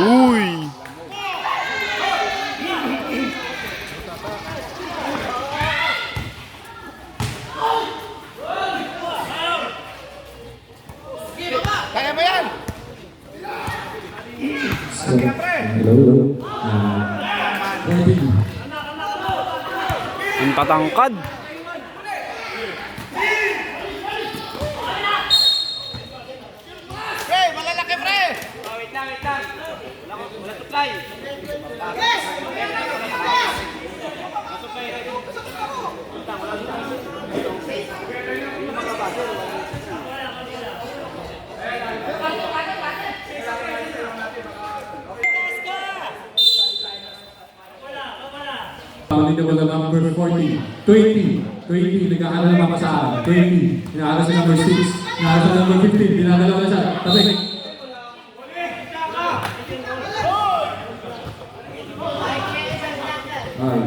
Uy! Kaya mo yan! Hello. Ang tatangkad. Hey, malalaki pre! Wait lang. Wala supply. Dito wala number 40, 20, nag-aaral na mapasaan, 20, nag-aaral sa number 6, nag-aaral sa number 15, dinadalawa na siya, tabi. Ay,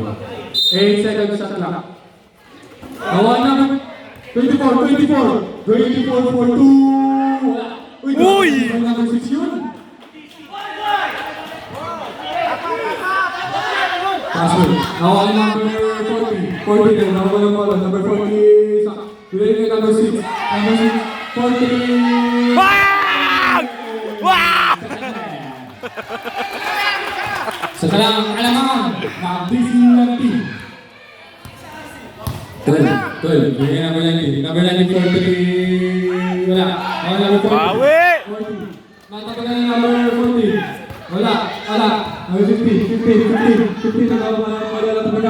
8 seconds sa clock. Awan na, 24 for 2. Uy! Number 6 yun. Password. Awan number 40 din, nawala yung ball, number 40, bilhin number 6, 40. Wag! Wag! Sa kalamangan, na-busy ng team. 12, bilhin number 90, 40, wala. Awan number 40. Bawi! 40. Natagalan yung number 40. Wala. Number 50, nagkakaroon number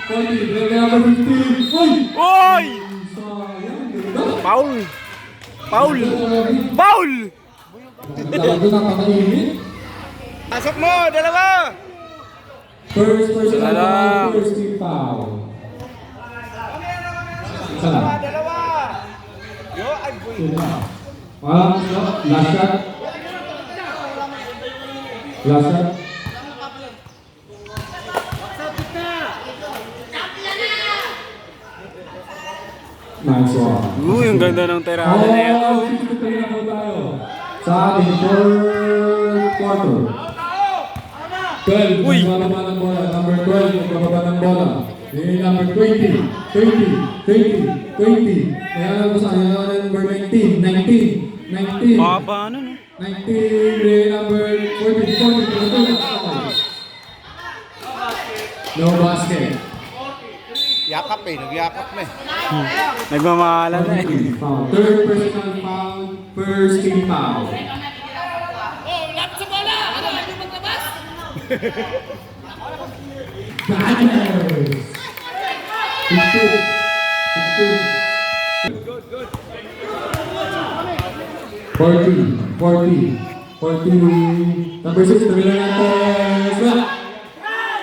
40, bilhin number 50. Uy! Uy! Sayang, Paul! Paul! talaga napakainit. Pasok mo, dalawa! First person Salam. first team foul. Isa lang. Dalawa! Yo, ay boy. Isa lang. Last shot. Last shot. Nice one. Uy, ang ganda ng tirada na yan. 63 na po tayo. Sa ating fourth quarter. 12, Uy! nagbababa ng bola. Number 12, nagbababa ng bola. Number 20. Kaya lang po sa number 19. 19. Baba na, no? 19, number 40. No basket. Yakap eh, nagyakap na eh. Nagmamahalan na eh. Foul. Third personal foul, first team foul. Badgers! 40. Number 6, tabi lang natin.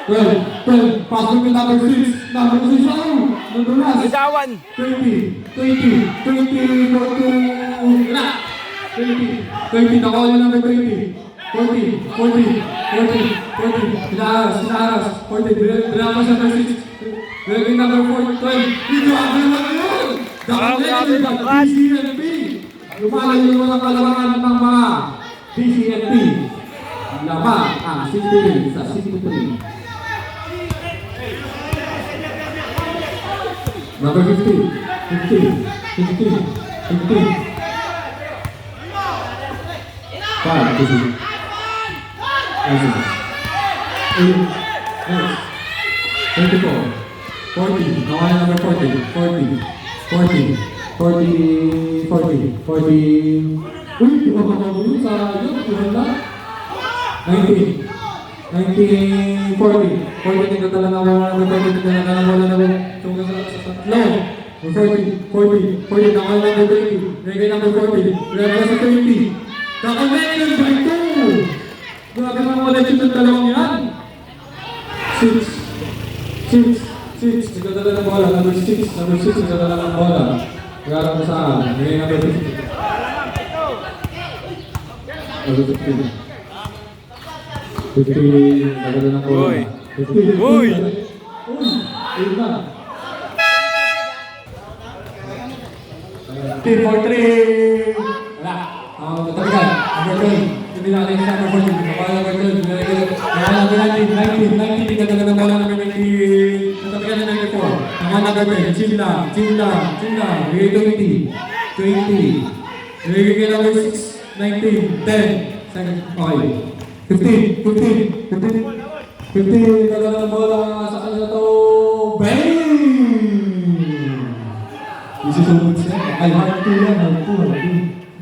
12. Pasok yung number 6. Number 6 ako. Number last. Bitawan! 20. 20. Nakuha yung number 20. 40. Sinaras. 40. Drama sa number 6. Drama number 4. 12. Dito ang drama ngayon. Grabe ng cut. DCNP. Lumalang yung mga kalamangan ng mga DCNP. Lamang ang 63 sa 63. Number 15. 5, 24. 40. Nawala number 40. Uy, di ba makakabulong sa yun? Tuhan lang. 19. 40. 40 nagdadala na wala na 40 nagdadala na wala na tungkol sa tatlo. 40 nakawala number 20. Regay number 40. Regay sa 20. Naka-mention by 2. Grabe mga mention ng dalawang yan. 6. Nagdadala ng bola. Number 6 nagdadala ng bola. Nagdadala ko saan? Regay number 50. Number 50. 50, nagdadala ng bola. Uy! 50. Uy! Ayun na. 3 for 3. Wala. Tatabigan. Number 12. Hindi natin sa number 14. Kapala number 12. Kaya number 19. 19. Tingnan na ng bola number 19. Tatabigan na number 4. Tama number 10. Chin lang. Bigay 20. Bigay number 6. 19. 10. Second. Okay. 15. Tingnan na ng bola. Sa kanila to. Bang! Isusunod siya. Ay, hard 2 yan.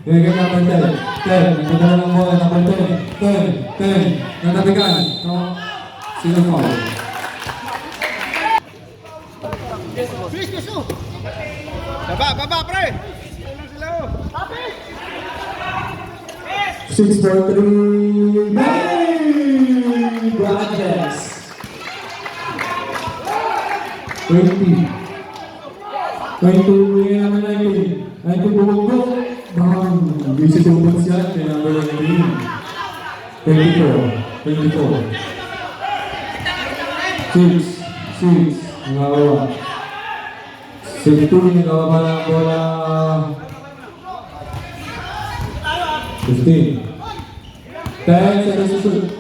Bigay number 10. Nagdala ng bola, number 10. Natabigan. No? Sino foul? Baba, pre! 6 for 3. Bang! Broadcast. 20. 22 naman 19. 19 bumugbo. Bang! Busy tumubog siya. Kaya number 19. 24. 6. Nangawa. 62. Nangawa pa ng bola. 15. 10 sa susunod.